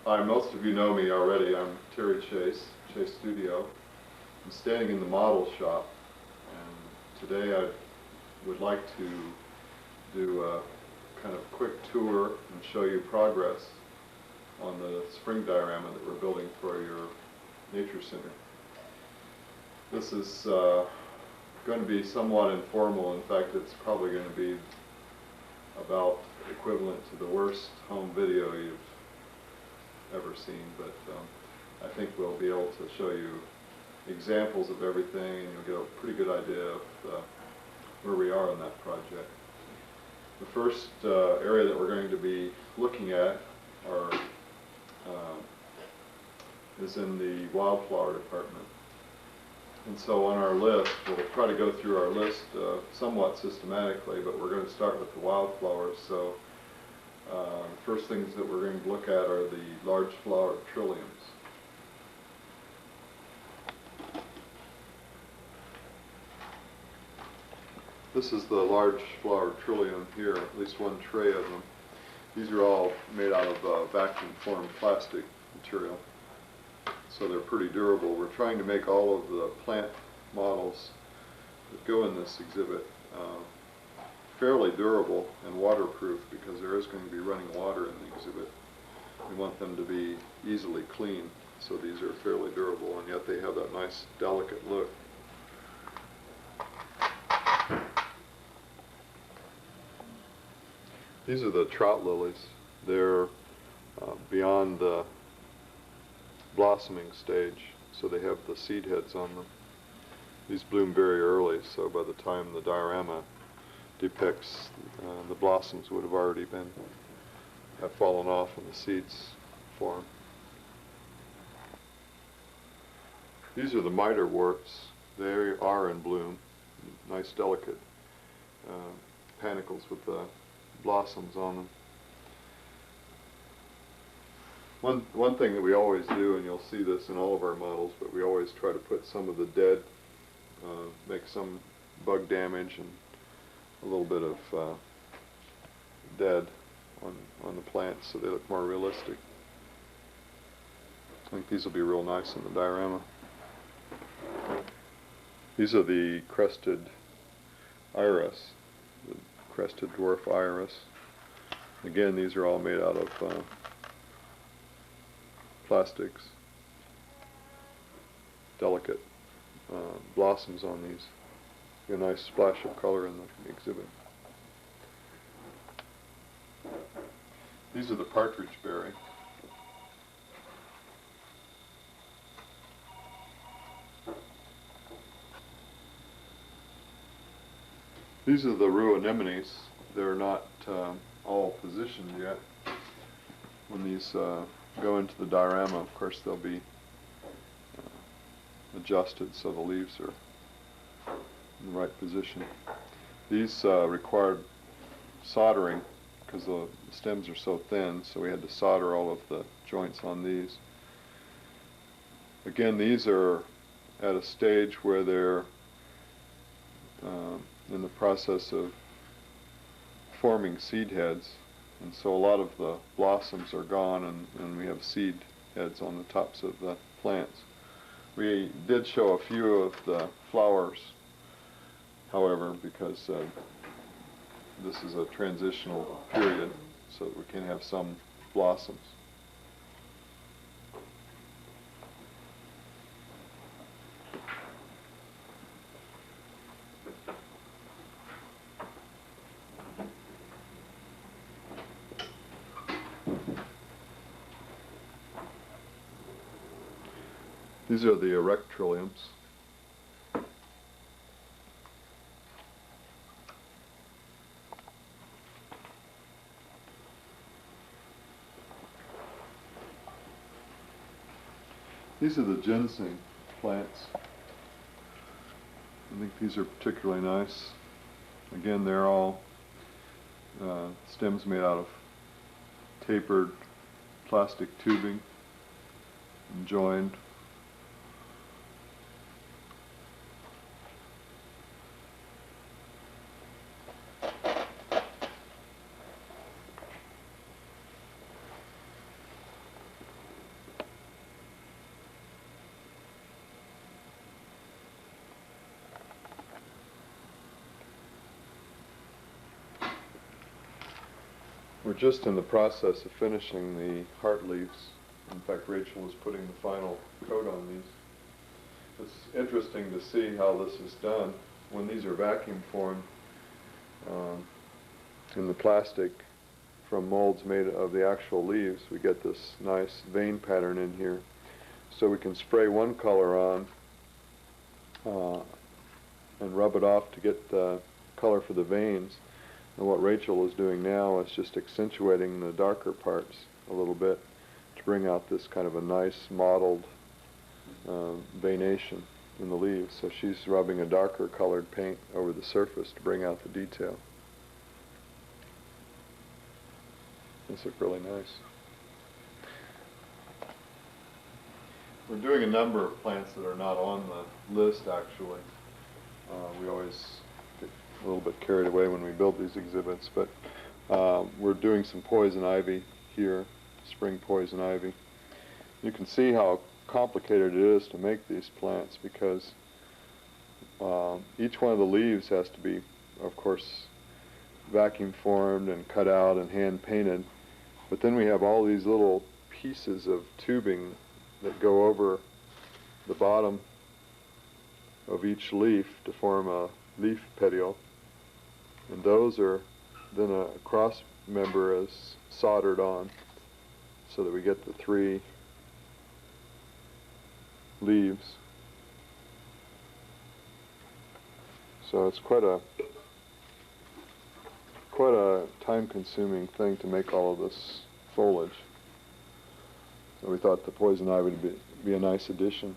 Hi, most of you know me already. I'm Terry Chase, Chase Studio. I'm standing in the model shop, and today I would like to do a kind of quick tour and show you progress on the spring diorama that we're building for your nature center. This is going to be somewhat informal. In fact, it's probably going to be about equivalent to the worst home video you've ever seen, but I think we'll be able to show you examples of everything, and you'll get a pretty good idea of where we are on that project. The first area that we're going to be looking at is in the wildflower department. And so on our list, we'll try to go through our list somewhat systematically, but we're going to start with the wildflowers. So the first things that we're going to look at are the large flowered trilliums. This is the large flowered trillium here, at least one tray of them. These are all made out of vacuum formed plastic material, so they're pretty durable. We're trying to make all of the plant models that go in this exhibit fairly durable and waterproof, because there is going to be running water in the exhibit. We want them to be easily clean, so these are fairly durable, and yet they have that nice delicate look. These are the trout lilies. They're beyond the blossoming stage, so they have the seed heads on them. These bloom very early, so by the time the diorama depicts, the blossoms would have already have fallen off and the seeds form. These are the miterworts. They are in bloom. Nice delicate panicles with the blossoms on them. One thing that we always do, and you'll see this in all of our models, but we always try to put some of the dead, make some bug damage and a little bit of dead on the plants, so they look more realistic. I think these will be real nice in the diorama. These are the crested iris, the crested dwarf iris. Again, these are all made out of plastics. Delicate blossoms on these. A nice splash of color in the exhibit. These are the partridge berry. These are the rue anemones. They're not all positioned yet. When these go into the diorama, of course, they'll be adjusted so the leaves are in the right position. These required soldering because the stems are so thin, so we had to solder all of the joints on these. Again, these are at a stage where they're in the process of forming seed heads, and so a lot of the blossoms are gone, and we have seed heads on the tops of the plants. We did show a few of the flowers, however, because this is a transitional period, so that we can have some blossoms. These are the erect trilliums. These are the ginseng plants. I think these are particularly nice. Again, they're all stems made out of tapered plastic tubing and joined. We're just in the process of finishing the heart leaves. In fact, Rachel is putting the final coat on these. It's interesting to see how this is done. When these are vacuum formed in the plastic from molds made of the actual leaves, we get this nice vein pattern in here. So we can spray one color on and rub it off to get the color for the veins. And what Rachel is doing now is just accentuating the darker parts a little bit to bring out this kind of a nice mottled veination in the leaves. So she's rubbing a darker colored paint over the surface to bring out the detail. These look really nice. We're doing a number of plants that are not on the list, actually. We always get a little bit carried away when we build these exhibits, but we're doing some poison ivy here, spring poison ivy. You can see how complicated it is to make these plants because each one of the leaves has to be, of course, vacuum formed and cut out and hand painted. But then we have all these little pieces of tubing that go over the bottom of each leaf to form a leaf petiole. And those are then a cross member is soldered on so that we get the 3 leaves. So it's quite a time-consuming thing to make all of this foliage. So we thought the poison ivy would be a nice addition.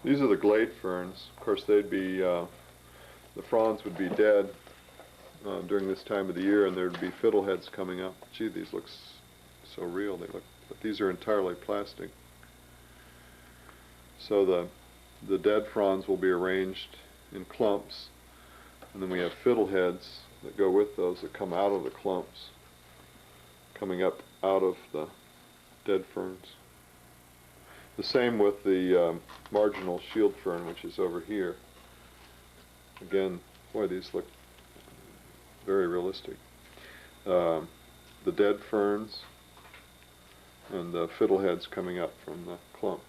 These are the glade ferns. Of course, they'd be the fronds would be dead during this time of the year, and there'd be fiddleheads coming up. Gee, these look so real. They look, but these are entirely plastic. So the dead fronds will be arranged in clumps, and then we have fiddleheads that go with those that come out of the clumps, coming up out of the dead ferns. The same with the marginal shield fern, which is over here. Again, boy, these look very realistic. The dead ferns and the fiddleheads coming up from the clump.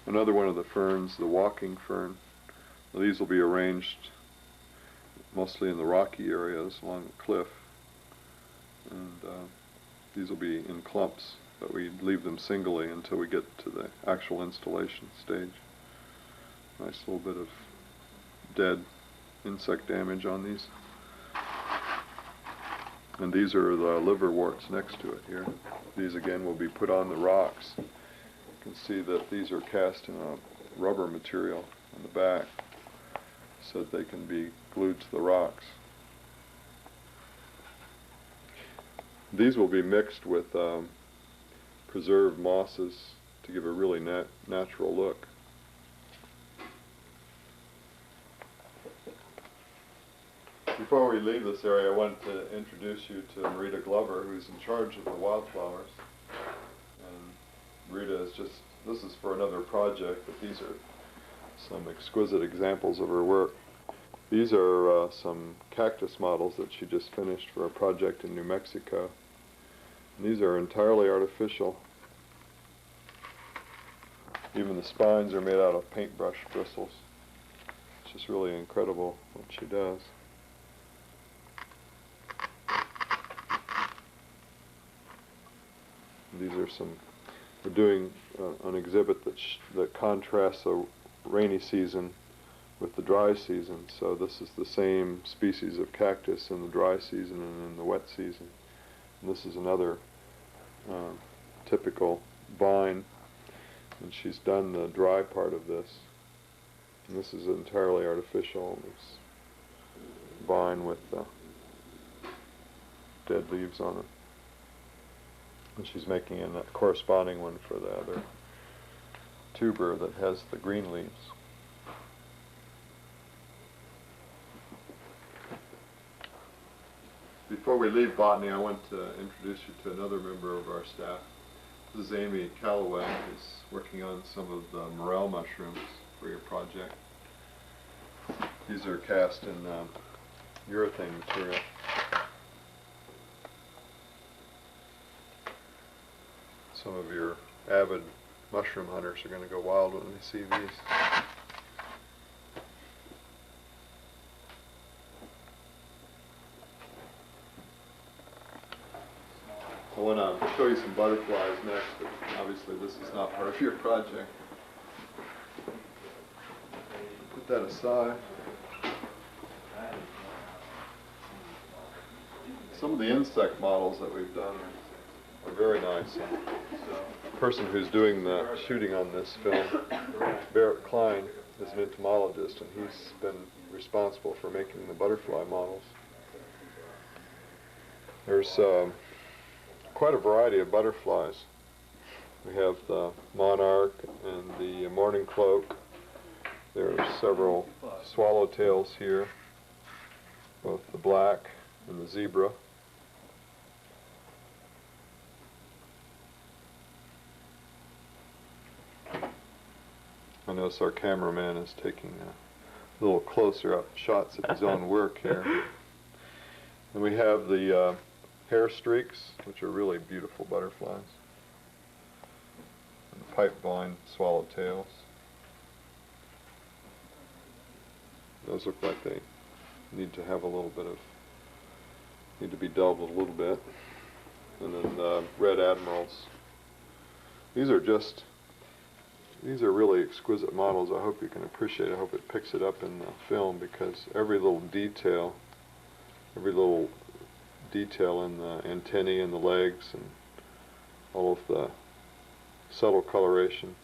Another one of the ferns, the walking fern. Now, these will be arranged mostly in the rocky areas along the cliff, and these will be in clumps, but we leave them singly until we get to the actual installation stage. Nice little bit of dead insect damage on these. And these are the liverworts next to it here. These again will be put on the rocks. You can see that these are cast in a rubber material on the back so that they can be glued to the rocks. These will be mixed with preserved mosses to give a really natural look. Before we leave this area, I wanted to introduce you to Marita Glover, who's in charge of the wildflowers. And Marita is just, this is for another project, but these are some exquisite examples of her work. These are some cactus models that she just finished for a project in New Mexico. And these are entirely artificial. Even the spines are made out of paintbrush bristles. It's just really incredible what she does. These are some, we're doing an exhibit that contrasts the rainy season with the dry season. So this is the same species of cactus in the dry season and in the wet season. And this is another typical vine, and she's done the dry part of this. And this is entirely artificial, this vine with dead leaves on it. And she's making a corresponding one for the other tuber that has the green leaves. Before we leave botany, I want to introduce you to another member of our staff, This is Amy Calloway, who's working on some of the morel mushrooms for your project. These are cast in urethane material. Some of your avid mushroom hunters are going to go wild when they see these. I want to show you some butterflies next, but obviously this is not part of your project. Put that aside. Some of the insect models that we've done are very nice. The person who's doing the shooting on this film, Barrett Klein, is an entomologist, and he's been responsible for making the butterfly models. There's quite a variety of butterflies. We have the monarch and the mourning cloak. There are several swallowtails here, both the black and the zebra. I notice our cameraman is taking a little closer up shots of his own work here. And we have the hair streaks, which are really beautiful butterflies. And the pipevine swallowtails. Those look like they need to have a little bit of, need to be dulled a little bit. And then the red admirals. These are really exquisite models. I hope you can appreciate it. I hope it picks it up in the film, because every little detail in the antennae and the legs and all of the subtle coloration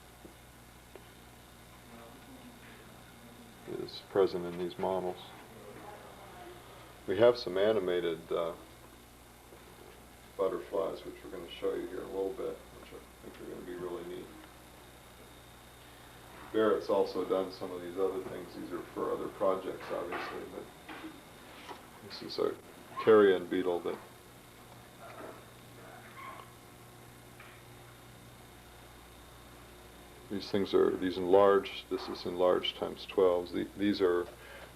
is present in these models. We have some animated butterflies, which we're going to show you here in a little bit, which I think are going to be really neat. Barrett's also done some of these other things. These are for other projects, obviously, but this is a carrion beetle that these enlarged, this is enlarged times 12s. These are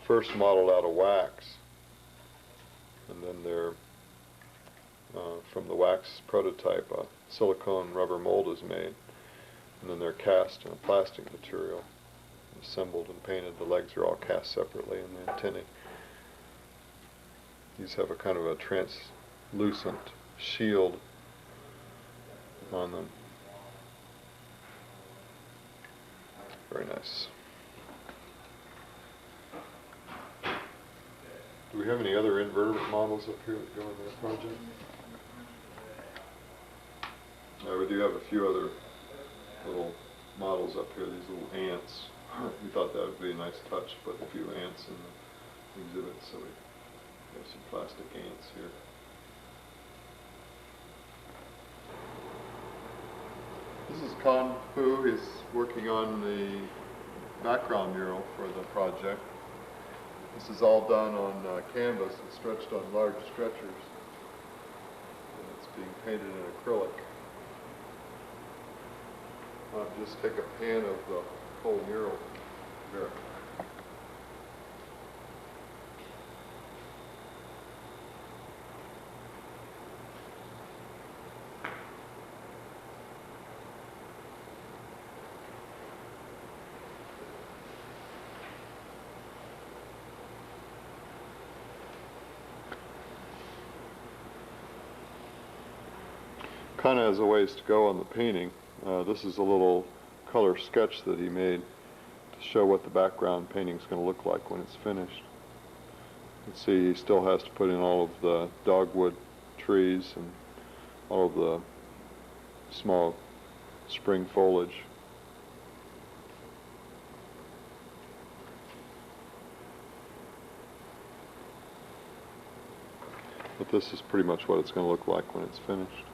first modeled out of wax, and then they're from the wax prototype, a silicone rubber mold is made, and then they're cast in a plastic material, assembled and painted. The legs are all cast separately, and the antennae. These have a kind of a translucent shield on them. Very nice. Do we have any other invertebrate models up here that go in this project? We do have a few other little models up here, these little ants. We thought that would be a nice touch, put a few ants in the exhibit, so we have some plastic ants here. This is Con Fu. He's working on the background mural for the project. This is all done on canvas and stretched on large stretchers. And it's being painted in acrylic. I'll just take a pan of the whole mural here. Kind of has a ways to go on the painting. This is a little color sketch that he made to show what the background painting is going to look like when it's finished. You can see he still has to put in all of the dogwood trees and all of the small spring foliage. But this is pretty much what it's going to look like when it's finished.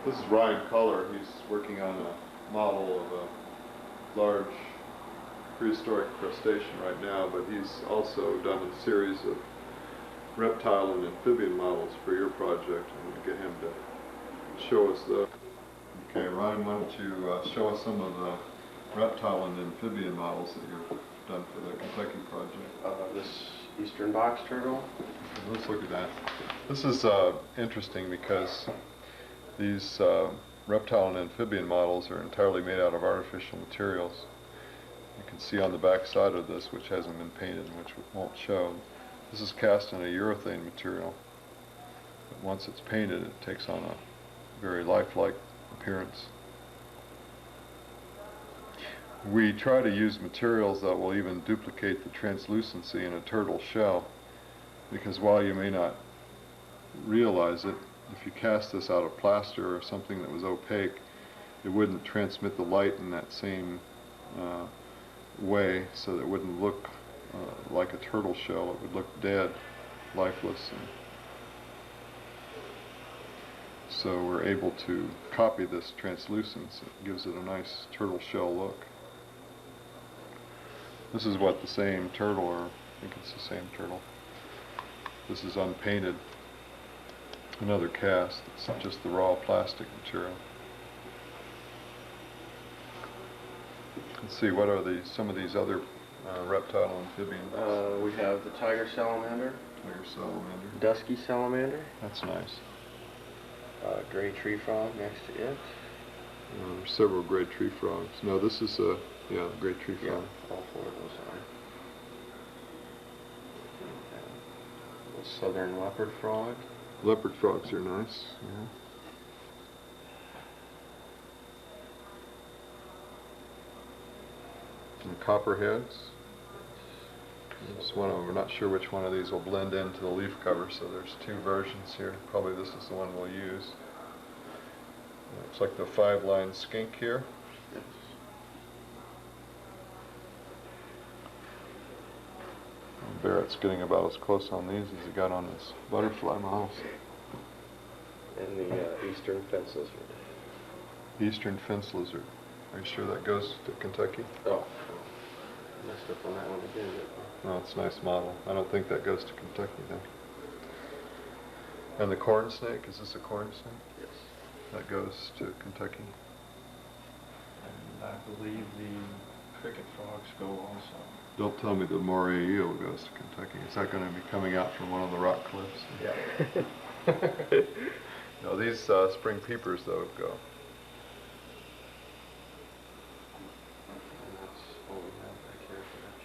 This is Ryan Culler. He's working on a model of a large prehistoric crustacean right now, but he's also done a series of reptile and amphibian models for your project. I'm going to get him to show us those. Okay, Ryan, why don't you show us some of the reptile and amphibian models that you've done for the Kentucky project. This eastern box turtle. Let's look at that. This is interesting because these reptile and amphibian models are entirely made out of artificial materials. You can see on the back side of this, which hasn't been painted and which won't show, this is cast in a urethane material. But once it's painted, it takes on a very lifelike appearance. We try to use materials that will even duplicate the translucency in a turtle shell, because while you may not realize it, if you cast this out of plaster or something that was opaque, it wouldn't transmit the light in that same way, so that it wouldn't look like a turtle shell. It would look dead, lifeless. And so we're able to copy this translucence. It gives it a nice turtle shell look. This is what the same turtle, or I think it's the same turtle. This is unpainted. Another cast. It's just the raw plastic material. Let's see, what are some of these other reptile amphibians? We have the tiger salamander. Tiger salamander. Dusky salamander. That's nice. Gray tree frog next to it. There's several gray tree frogs. No, this is a gray tree frog. Yeah, all four of those are. The southern leopard frog. Leopard frogs are nice. Yeah. And copperheads. This one, we're not sure which one of these will blend into the leaf cover, so there's two versions here. Probably this is the one we'll use. Looks like the 5-line skink here. Yes. Barrett's getting about as close on these as he got on his butterfly models. And the eastern fence lizard. Eastern fence lizard. Are you sure that goes to Kentucky? Oh, messed up on that one again. No, it's a nice model. I don't think that goes to Kentucky then. And the corn snake, is this a corn snake? Yes. That goes to Kentucky. And I believe the cricket frogs go also. Don't tell me the moray eel goes to Kentucky. Is that going to be coming out from one of the rock cliffs? Yeah. No, these spring peepers, though, go. And that's all we have back here for that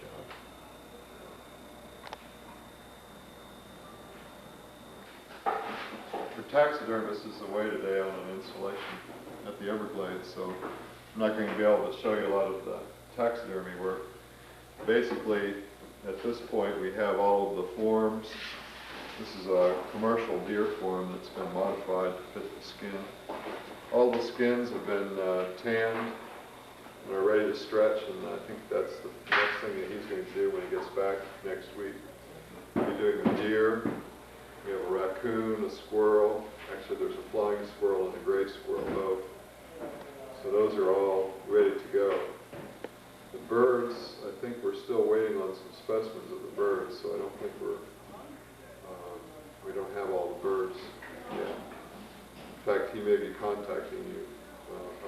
job. For taxidermists is away today on an installation at the Everglades, so I'm not going to be able to show you a lot of the taxidermy work. Basically, at this point, we have all of the forms. This is a commercial deer form that's been modified to fit the skin. All the skins have been tanned and are ready to stretch, and I think that's the next thing that he's going to do when he gets back next week. We'll be doing the deer. We have a raccoon, a squirrel. Actually, there's a flying squirrel and a gray squirrel both. So those are all ready to go. The birds, I think we're still waiting on some specimens of the birds, so I don't think we don't have all the birds yet. In fact, he may be contacting you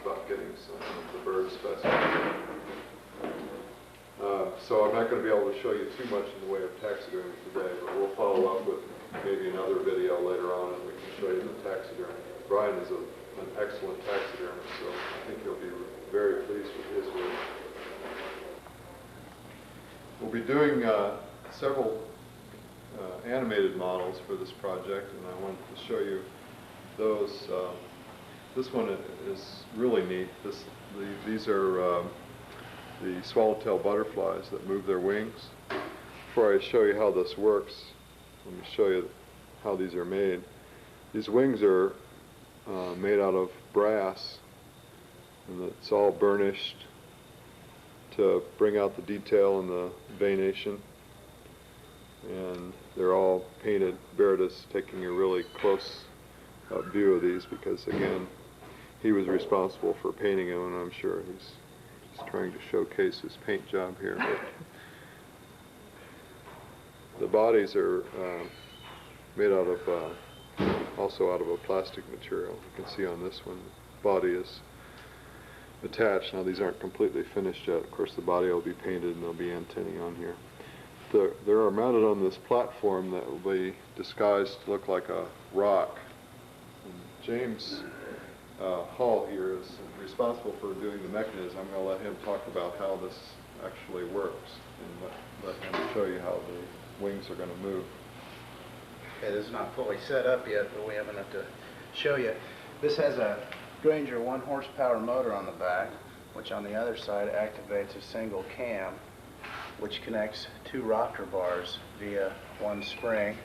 about getting some of the bird specimens. So I'm not going to be able to show you too much in the way of taxidermy today, but we'll follow up with maybe another video later on and we can show you the taxidermy. Brian is an excellent taxidermist, so I think you'll be very pleased with his work. We'll be doing several animated models for this project, and I wanted to show you those. This one is really neat. These are the swallowtail butterflies that move their wings. Before I show you how this works, let me show you how these are made. These wings are made out of brass, and it's all burnished to bring out the detail and the venation, and they're all painted. Barrett is taking a really close view of these because, again, he was responsible for painting him, and I'm sure he's trying to showcase his paint job here. But the bodies are made out of, also out of a plastic material. You can see on this one, the body is attached. Now these aren't completely finished yet. Of course the body will be painted and there'll be antennae on here. They are mounted on this platform that will be disguised to look like a rock. And James Hall here is responsible for doing the mechanism. I'm going to let him talk about how this actually works and let him show you how the wings are going to move. Okay, this is not fully set up yet, but we have enough to show you. This has a Granger 1 horsepower motor on the back, which on the other side activates a single cam, which connects 2 rocker bars via 1 spring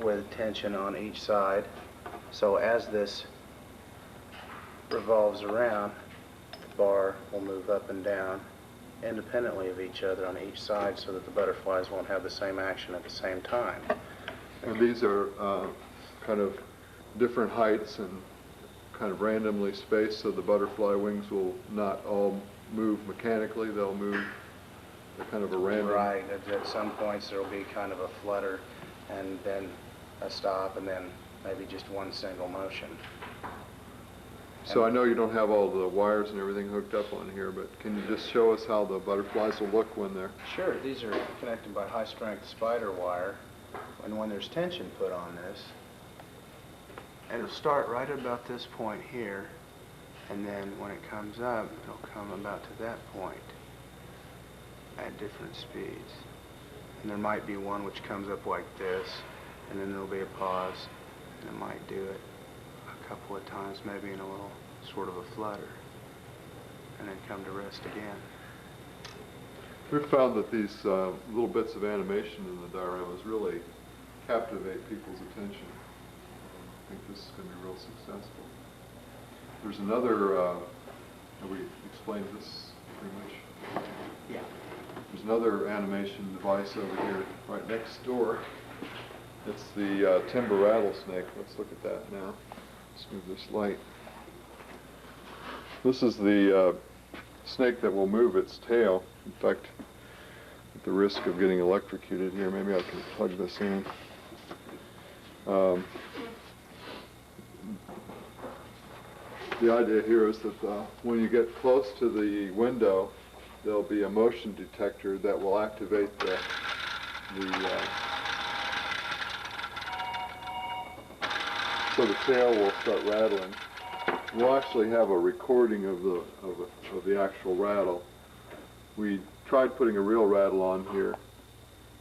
with tension on each side. So as this revolves around, the bar will move up and down independently of each other on each side so that the butterflies won't have the same action at the same time. And these are kind of different heights and kind of randomly spaced, so the butterfly wings will not all move mechanically. They'll move at kind of a random. Right. At some points there will be kind of a flutter and then a stop and then maybe just one single motion. So I know you don't have all the wires and everything hooked up on here, but can you just show us how the butterflies will look when they're... Sure. These are connected by high-strength spider wire, and when there's tension put on this, it'll start right about this point here, and then when it comes up, it'll come about to that point at different speeds. And there might be one which comes up like this, and then there'll be a pause, and it might do it a couple of times, maybe in a little sort of a flutter, and then come to rest again. We've found that these little bits of animation in the dioramas really captivate people's attention. I think this is going to be real successful. There's another, have we explained this pretty much? Yeah. There's another animation device over here right next door. It's the timber rattlesnake. Let's look at that now. Let's move this light. This is the snake that will move its tail. In fact, at the risk of getting electrocuted here, maybe I can plug this in. The idea here is that when you get close to the window, there'll be a motion detector that will activate so the tail will start rattling. We'll actually have a recording of the actual rattle. We tried putting a real rattle on here,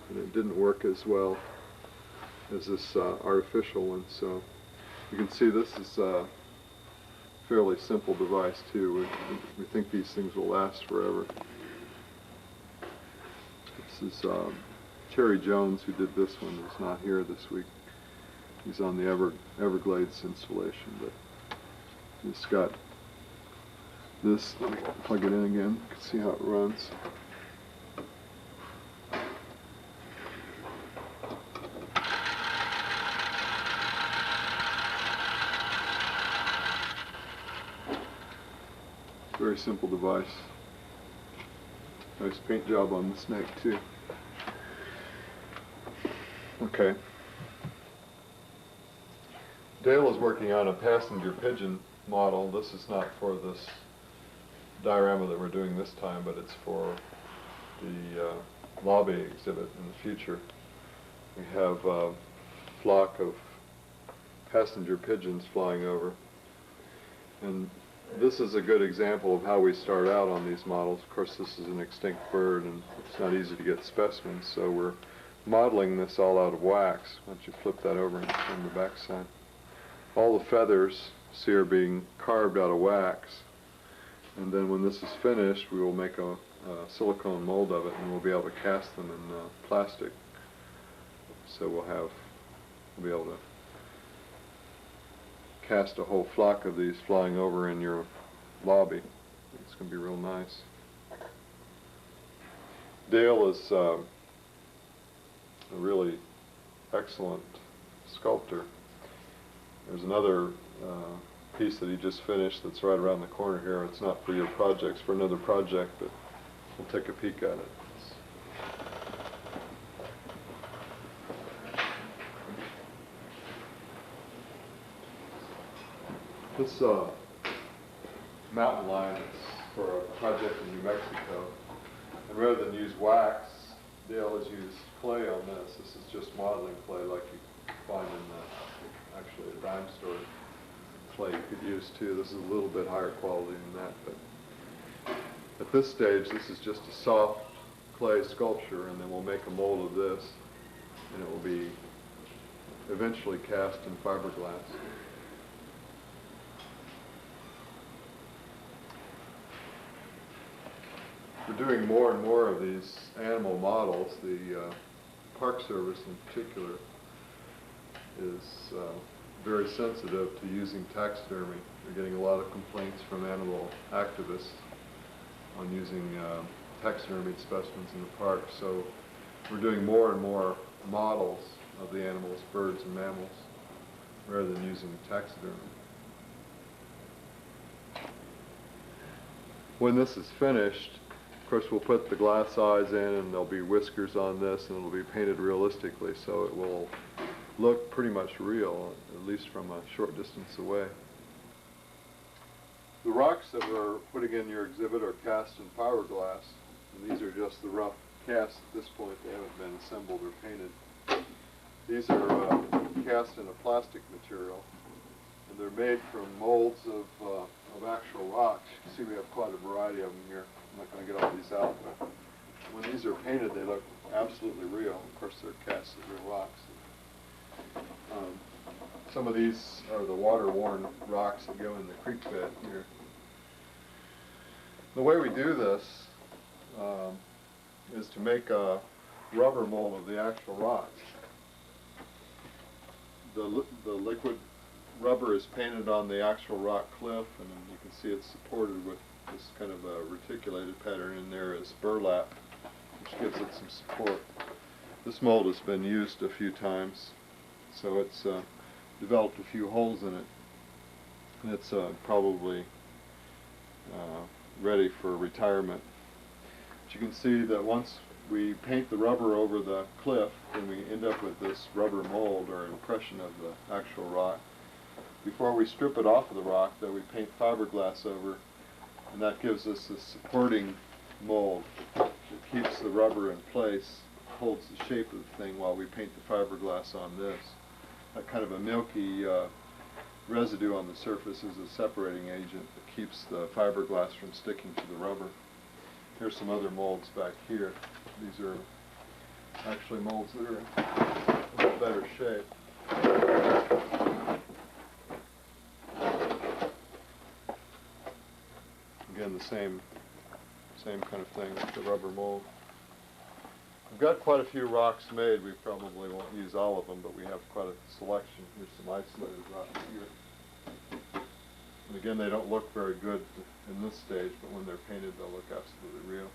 and it didn't work as well as this artificial one. So you can see this is a fairly simple device too. We think these things will last forever. This is Terry Jones, who did this one, is not here this week. He's on the Everglades installation, but he's got this. Let me plug it in again. You can see how it runs. Very simple device. Nice paint job on the snake too. Okay. Dale is working on a passenger pigeon model. This is not for this diorama that we're doing this time, but it's for the lobby exhibit in the future. We have a flock of passenger pigeons flying over. And this is a good example of how we start out on these models. Of course, this is an extinct bird, and it's not easy to get specimens, so we're modeling this all out of wax. Why don't you flip that over and turn the back side. All the feathers, see, are being carved out of wax, and then when this is finished, we will make a silicone mold of it, and we'll be able to cast them in plastic. So we'll be able to cast a whole flock of these flying over in your lobby. It's going to be real nice. Dale is a really excellent sculptor. There's another piece that he just finished that's right around the corner here. It's not for your projects, for another project, but we'll take a peek at it. This mountain lion is for a project in New Mexico, and rather than use wax, Dale has used clay on this. This is just modeling clay like you find in actually a dime store clay you could use too. This is a little bit higher quality than that, but at this stage this is just a soft clay sculpture, and then we'll make a mold of this, and it will be eventually cast in fiberglass. We're doing more and more of these animal models. The Park Service in particular is very sensitive to using taxidermy. We're getting a lot of complaints from animal activists on using taxidermied specimens in the park. So we're doing more and more models of the animals, birds and mammals, rather than using taxidermy. When this is finished, of course, we'll put the glass eyes in, and there'll be whiskers on this, and it'll be painted realistically, so it will look pretty much real, at least from a short distance away. The rocks that we're putting in your exhibit are cast in fiberglass, and these are just the rough casts at this point. They haven't been assembled or painted. These are cast in a plastic material, and they're made from molds of actual rocks. You can see we have quite a variety of them here. I'm not going to get all these out, but when these are painted, they look absolutely real. Of course, they're cast as real rocks. Some of these are the water-worn rocks that go in the creek bed here. The way we do this is to make a rubber mold of the actual rocks. The liquid rubber is painted on the actual rock cliff, and you can see it's supported with this kind of a reticulated pattern. In there is burlap, which gives it some support. This mold has been used a few times, so it's developed a few holes in it, and it's probably ready for retirement. But you can see that once we paint the rubber over the cliff, then we end up with this rubber mold or impression of the actual rock. Before we strip it off of the rock, though, we paint fiberglass over, and that gives us a supporting mold that keeps the rubber in place, holds the shape of the thing while we paint the fiberglass on this. That kind of a milky residue on the surface is a separating agent that keeps the fiberglass from sticking to the rubber. Here's some other molds back here. These are actually molds that are in a little better shape. Again, the same kind of thing with the rubber mold. We've got quite a few rocks made. We probably won't use all of them, but we have quite a selection. Here's some isolated rocks here. And again, they don't look very good in this stage, but when they're painted, they'll look absolutely real.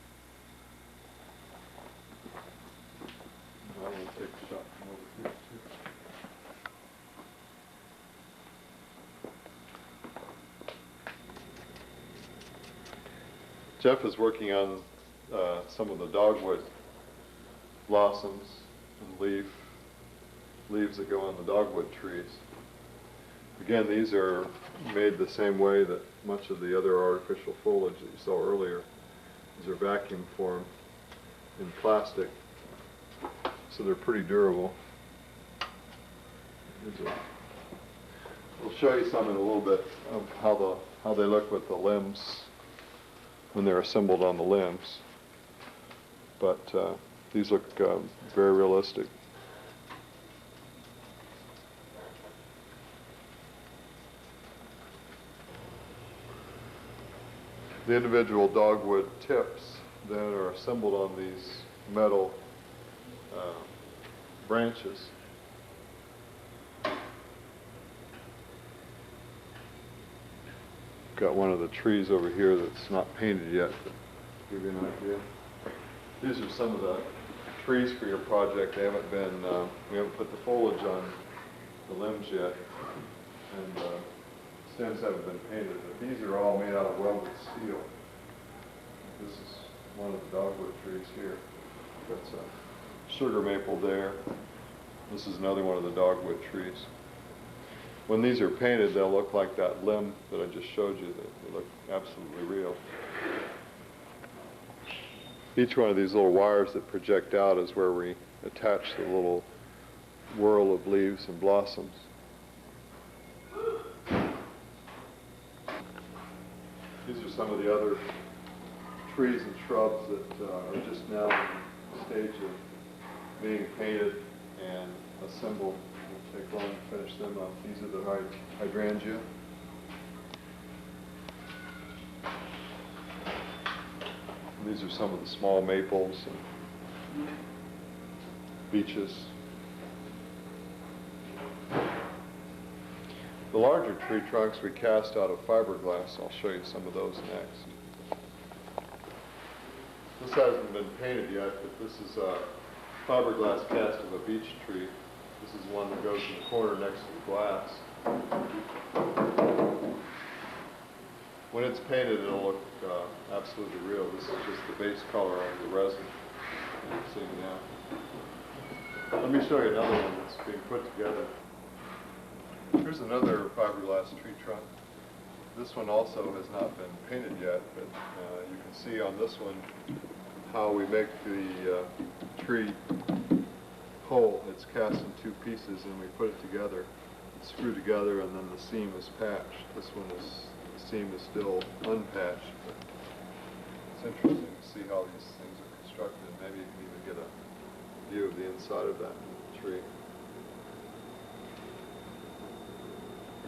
I will take a shot from over here too. Jeff is working on some of the dogwood blossoms and leaves that go on the dogwood trees. Again, these are made the same way that much of the other artificial foliage that you saw earlier. These are vacuum formed in plastic, so they're pretty durable. We'll show you some in a little bit of how they look with the limbs when they're assembled on the limbs. But these look very realistic. The individual dogwood tips then are assembled on these metal branches. Got one of the trees over here that's not painted yet, to give you an idea. These are some of the trees for your project. They haven't been, we haven't put the foliage on the limbs yet. And stems haven't been painted, but these are all made out of welded steel. This is one of the dogwood trees here. That's a sugar maple there. This is another one of the dogwood trees. When these are painted, they'll look like that limb that I just showed you. They look absolutely real. Each one of these little wires that project out is where we attach the little whirl of leaves and blossoms. These are some of the other trees and shrubs that are just now in the stage of being painted and assembled. It'll take long to finish them up. These are the hydrangea. And these are some of the small maples and beeches. The larger tree trunks we cast out of fiberglass. I'll show you some of those next. This hasn't been painted yet, but this is a fiberglass cast of a beech tree. This is one that goes in the corner next to the glass. When it's painted, it'll look absolutely real. This is just the base color of the resin that you're seeing now. Let me show you another one that's being put together. Here's another fiberglass tree trunk. This one also has not been painted yet, but you can see on this one how we make the tree whole. It's cast in two pieces and we put it together. It's screwed together and then the seam is patched. This one is, the seam is still unpatched, but it's interesting to see how these things are constructed. Maybe you can even get a view of the inside of that tree.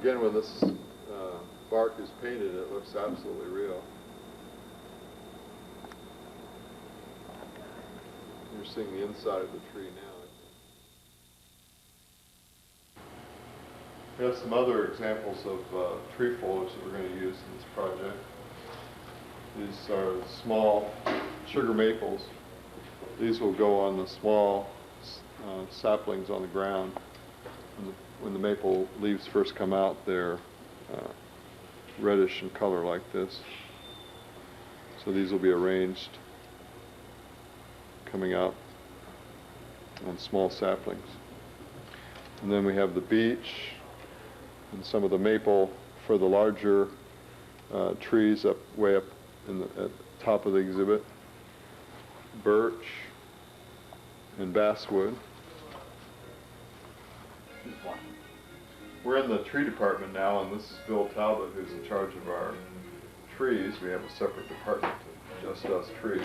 Again, when this bark is painted, it looks absolutely real. You're seeing the inside of the tree now. We have some other examples of tree foliage that we're going to use in this project. These are small sugar maples. These will go on the small saplings on the ground. When the maple leaves first come out, they're reddish in color like this. So these will be arranged coming out on small saplings. And then we have the beech and some of the maple for the larger trees way up at the top of the exhibit. Birch and basswood. We're in the tree department now, and this is Bill Talbot, who's in charge of our trees. We have a separate department that just does trees.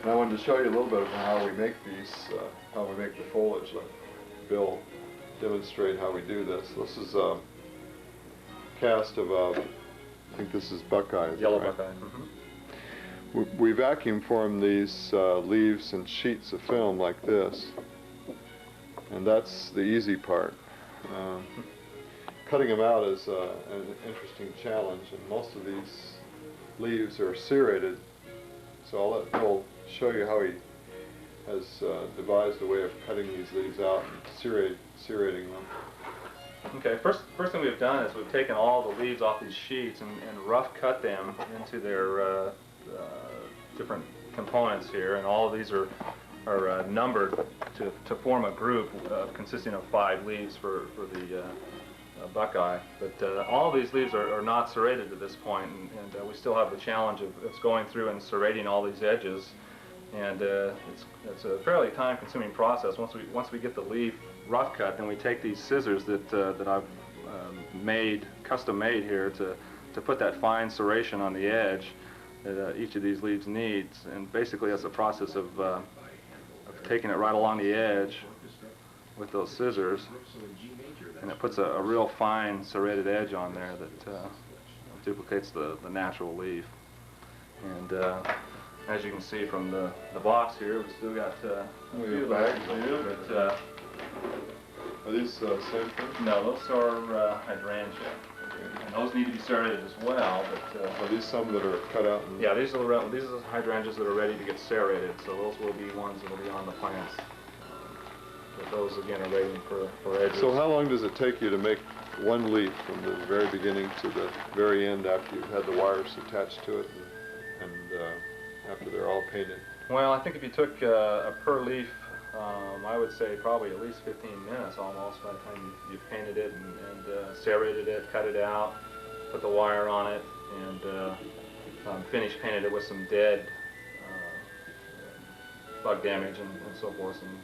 And I wanted to show you a little bit of how we make these, how we make the foliage. Let Bill demonstrate how we do this. This is a cast of, I think this is buckeye. Yellow right? buckeye. Mm-hmm. We vacuum form these leaves in sheets of film like this. And that's the easy part. Cutting them out is an interesting challenge, and most of these leaves are serrated. So I'll let Bill show you how he has devised a way of cutting these leaves out and serrating them. Okay, first thing we've done is we've taken all the leaves off these sheets and rough cut them into their different components here, and all of these are numbered to form a group consisting of 5 leaves for the buckeye. But all of these leaves are not serrated at this point, and we still have the challenge of going through and serrating all these edges. And it's a fairly time-consuming process. Once we get the leaf rough cut, then we take these scissors that I've custom made here to put that fine serration on the edge that each of these leaves needs. And basically, that's a process of taking it right along the edge with those scissors, and it puts a real fine serrated edge on there that duplicates the natural leaf. And as you can see from the box here, we've still got a few of those to do, but Are these same thing? no, those are hydrangea. And those need to be serrated as well, but Are these some that are cut out? yeah, these are the hydrangeas that are ready to get serrated, so those will be ones that will be on the plants. But those again are waiting for edges. So how long does it take you to make one leaf from the very beginning to the very end after you've had the wires attached to it and after they're all painted? Well, I think if you took a per leaf, I would say probably at least 15 minutes almost by the time you painted it and serrated it, cut it out, put the wire on it, and finish painted it with some dead bug damage and so forth, some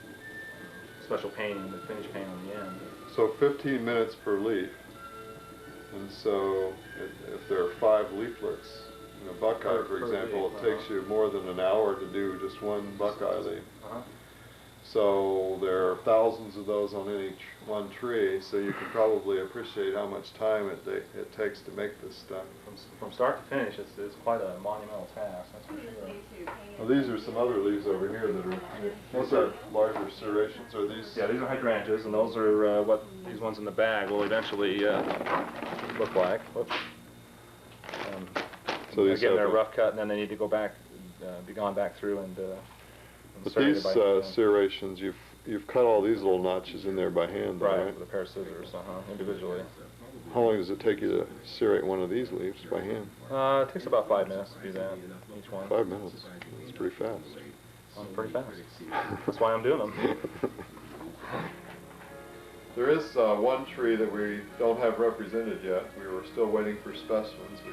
special painting, the finish paint on the end. So 15 minutes per leaf, and so if there are 5 leaflets in a buckeye, for example, it takes you more than an hour to do just one buckeye leaf. So there are thousands of those on any one tree, so you can probably appreciate how much time it takes to make this stuff. From start to finish, it's quite a monumental task, that's for sure. Well, these are some other leaves over here that are, these are larger serrations. Are these? Yeah, these are hydrangeas, and those are what these ones in the bag will eventually look like. Whoops. So these again, they're have rough cut, and then they need to go back, be gone back through and but serrated these by serrations, you've cut all these little notches in there by hand, though, right, right? with a pair of scissors, individually. How long does it take you to serrate one of these leaves by hand? It takes about 5 minutes to do that, each one. 5 minutes. That's pretty fast. Pretty fast. That's why I'm doing them. There is one tree that we don't have represented yet. We were still waiting for specimens. We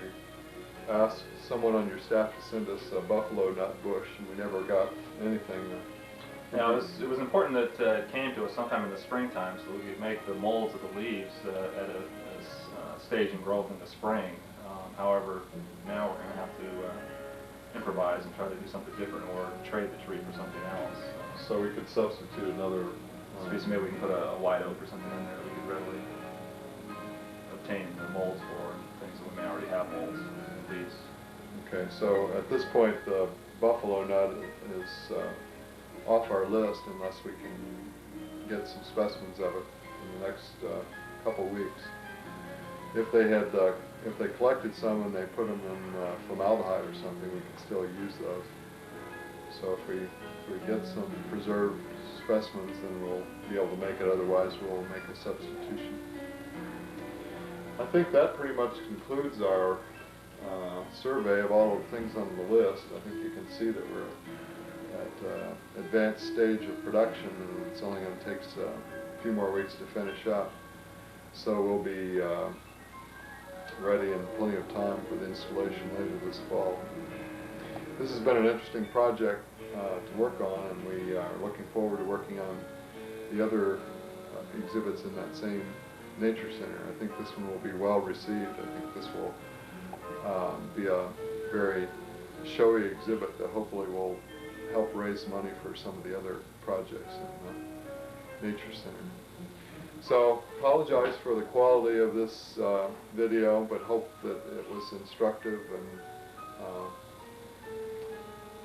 asked someone on your staff to send us a buffalo nut bush, and we never got anything. Now, it was important that it came to us sometime in the springtime so we could make the molds of the leaves at a stage in growth in the spring. However, now we're going to have to improvise and try to do something different or trade the tree for something else. So we could substitute another. So maybe we can put a white oak or something in there that we could readily obtain the molds for, and things that we may already have molds in these. Okay, so at this point, the buffalo nut is off our list unless we can get some specimens of it in the next couple weeks. If they collected some and they put them in formaldehyde or something, we could still use those. So if we get some preserved specimens, then we'll be able to make it. Otherwise, we'll make a substitution. I think that pretty much concludes our survey of all of the things on the list. I think you can see that we're at advanced stage of production, and it's only going to take us a few more weeks to finish up. So we'll be ready in plenty of time for the installation later this fall. This has been an interesting project to work on, and we are looking forward to working on the other exhibits in that same nature center. I think this one will be well received. I think this will be a very showy exhibit that hopefully will help raise money for some of the other projects in the Nature Center. So, apologize for the quality of this video, but hope that it was instructive, and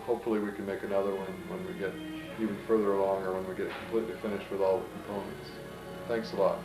hopefully we can make another one when we get even further along or when we get completely finished with all the components. Thanks a lot.